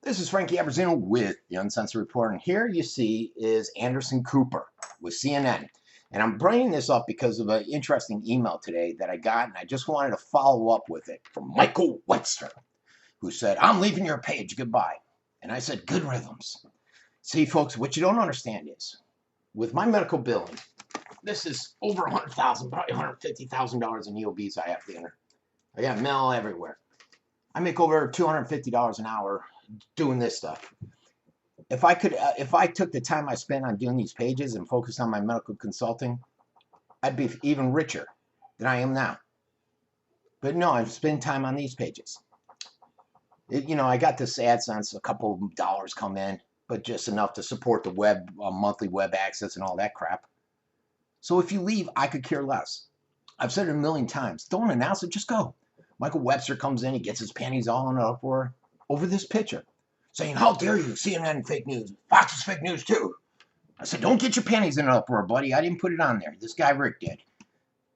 This is Frankie Abbruzzino with the Uncensored Report, and here you see is Anderson Cooper with CNN. And I'm bringing this up because of an interesting email today that I got, and I just wanted to follow up with it from Michael Webster, who said, "I'm leaving your page, goodbye." And I said, "Good rhythms." See, folks, what you don't understand is, with my medical billing, this is over $100,000, probably $150,000 in EOBs I have to enter. I got mail everywhere. I make over $250 an hour doing this stuff. If I took the time I spent on doing these pages and focused on my medical consulting, I'd be even richer than I am now. But no, I spend time on these pages. I got this AdSense, a couple of dollars come in, but just enough to support the web, monthly web access and all that crap. So if you leave, I could care less. I've said it a million times. Don't announce it, just go. Michael Webster comes in, he gets his panties all in an uproar over this picture, saying, "How dare you, CNN fake news, Fox is fake news too." I said, "Don't get your panties in an uproar, buddy. I didn't put it on there. This guy Rick did."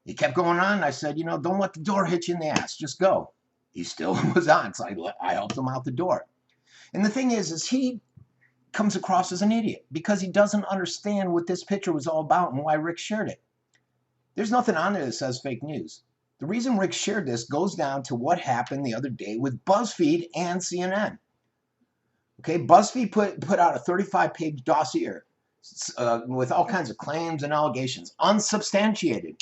He kept going on. I said, "Don't let the door hit you in the ass. Just go." He still was on, so I helped him out the door. And the thing is he comes across as an idiot because he doesn't understand what this picture was all about and why Rick shared it. There's nothing on there that says fake news. The reason Rick shared this goes down to what happened the other day with BuzzFeed and CNN. Okay, BuzzFeed put out a 35-page dossier with all kinds of claims and allegations, unsubstantiated.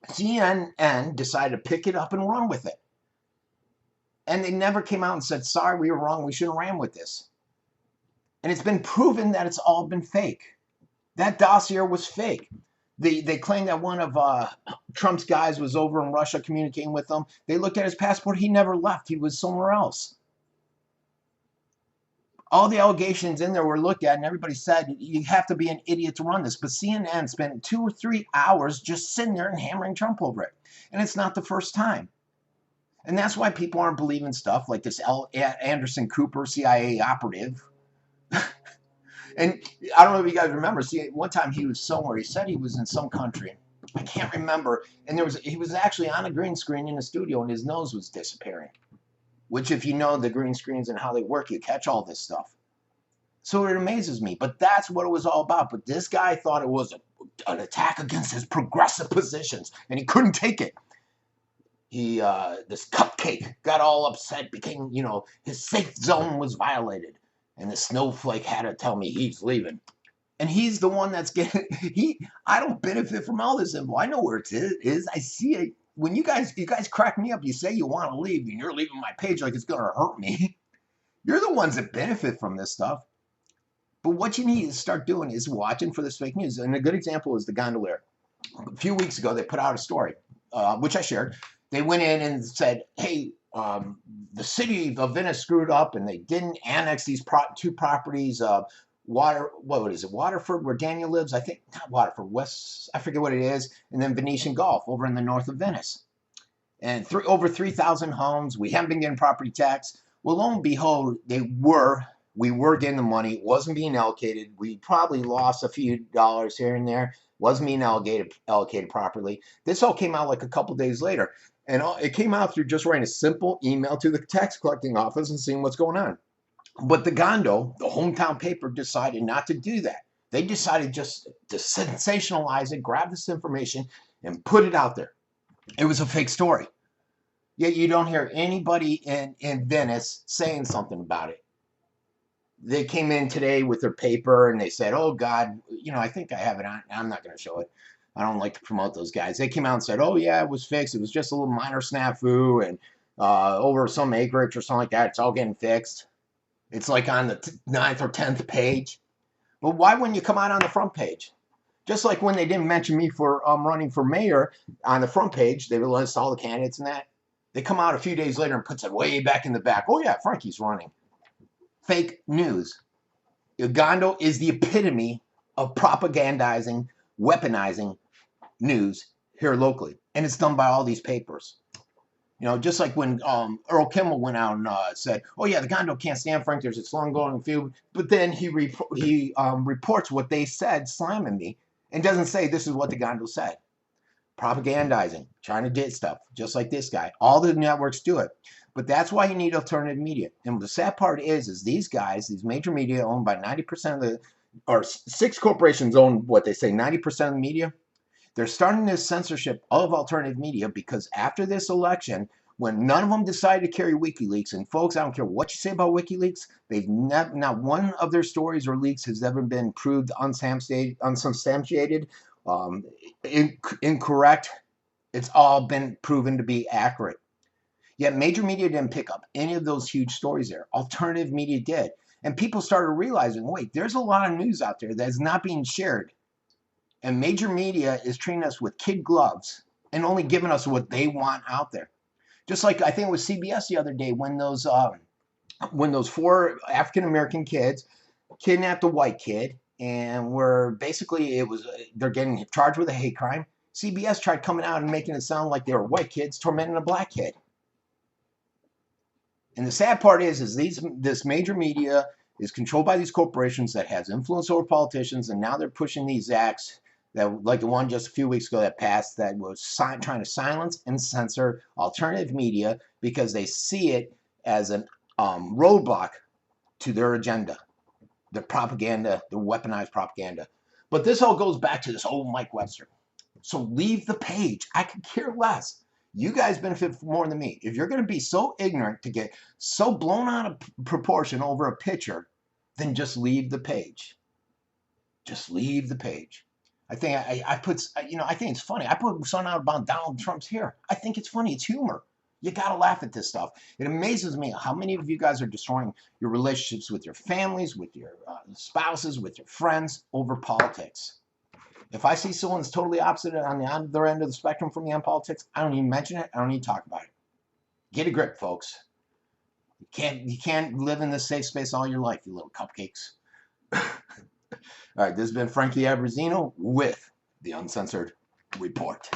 CNN decided to pick it up and run with it. And they never came out and said, "Sorry, we were wrong. We shouldn't have ran with this." And it's been proven that it's all been fake. That dossier was fake. They claimed that one of Trump's guys was over in Russia communicating with them. They looked at his passport. He never left. He was somewhere else. All the allegations in there were looked at, and everybody said, you have to be an idiot to run this. But CNN spent 2 or 3 hours just sitting there and hammering Trump over it. And it's not the first time. And that's why people aren't believing stuff like this Anderson Cooper CIA operative. And I don't know if you guys remember, one time he was somewhere. He said he was in some country. I can't remember. And he was actually on a green screen in the studio, and his nose was disappearing. Which, if you know the green screens and how they work, you catch all this stuff. So it amazes me. But that's what it was all about. But this guy thought it was an attack against his progressive positions, and he couldn't take it. This cupcake got all upset, became, his safe zone was violated. And the snowflake had to tell me he's leaving. And he's the one that's getting, I don't benefit from all this info. I know where it is. I see it. When you guys crack me up, you say you want to leave and you're leaving my page like it's going to hurt me. You're the ones that benefit from this stuff. But what you need to start doing is watching for this fake news. And a good example is the gondolier. A few weeks ago, they put out a story, which I shared. They went in and said, "Hey, the city of Venice screwed up and they didn't annex these two properties. Waterford, where Daniel lives? I think, not Waterford, West, I forget what it is. And then Venetian Golf over in the north of Venice. And over 3,000 homes. We haven't been getting property tax." Well, lo and behold, we were getting the money. It wasn't being allocated. We probably lost a few dollars here and there. Wasn't being allocated properly. This all came out like a couple days later. And it came out through just writing a simple email to the tax collecting office and seeing what's going on. But the Gondo, the hometown paper, decided not to do that. They decided just to sensationalize it, grab this information, and put it out there. It was a fake story. Yet you don't hear anybody in Venice saying something about it. They came in today with their paper and they said, "Oh, God, I think I have it on. I'm not going to show it. I don't like to promote those guys." They came out and said, "Oh, yeah, it was fixed. It was just a little minor snafu and over some acreage or something like that. It's all getting fixed." It's like on the 9th or 10th page. Well, why wouldn't you come out on the front page? Just like when they didn't mention me for running for mayor on the front page, they would list all the candidates and that. They come out a few days later and puts it way back in the back. "Oh, yeah, Frankie's running." Fake news. Uganda is the epitome of propagandizing, weaponizing news here locally. And it's done by all these papers. Just like when Earl Kimmel went out and said, "Oh, yeah, the Gondo can't stand Frank. There's this long-going feud." But then he reports what they said, slamming me, and doesn't say this is what the Gondo said. propagandizing, trying to get stuff, just like this guy. All the networks do it. But that's why you need alternative media. And the sad part is these guys, these major media owned by 90% of the, or 6 corporations own what they say 90% of the media. They're starting this censorship of alternative media because after this election, when none of them decided to carry WikiLeaks, and folks, I don't care what you say about WikiLeaks, they've not one of their stories or leaks has ever been proved unsubstantiated, incorrect. It's all been proven to be accurate. Yet major media didn't pick up any of those huge stories there. Alternative media did. And people started realizing, wait, there's a lot of news out there that is not being shared. And major media is treating us with kid gloves and only giving us what they want out there. Just like I think it was CBS the other day when those 4 African-American kids kidnapped a white kid and they're getting charged with a hate crime. CBS tried coming out and making it sound like they were white kids tormenting a black kid. And the sad part is this major media is controlled by these corporations that has influence over politicians, and now they're pushing these acts that, like the one just a few weeks ago that passed, that was trying to silence and censor alternative media because they see it as a roadblock to their agenda, their propaganda, their weaponized propaganda. But this all goes back to this old Mike Webster. So leave the page. I could care less. You guys benefit more than me. If you're going to be so ignorant to get so blown out of proportion over a picture, then just leave the page. Just leave the page. I think I think it's funny. I put something out about Donald Trump's hair. I think it's funny. It's humor. You got to laugh at this stuff. It amazes me how many of you guys are destroying your relationships with your families, with your spouses, with your friends over politics. If I see someone's totally opposite on the other end of the spectrum from me on politics, I don't even mention it. I don't even talk about it. Get a grip, folks. You can't live in this safe space all your life, you little cupcakes. All right, this has been Frankie Abbruzzino with the Uncensored Report.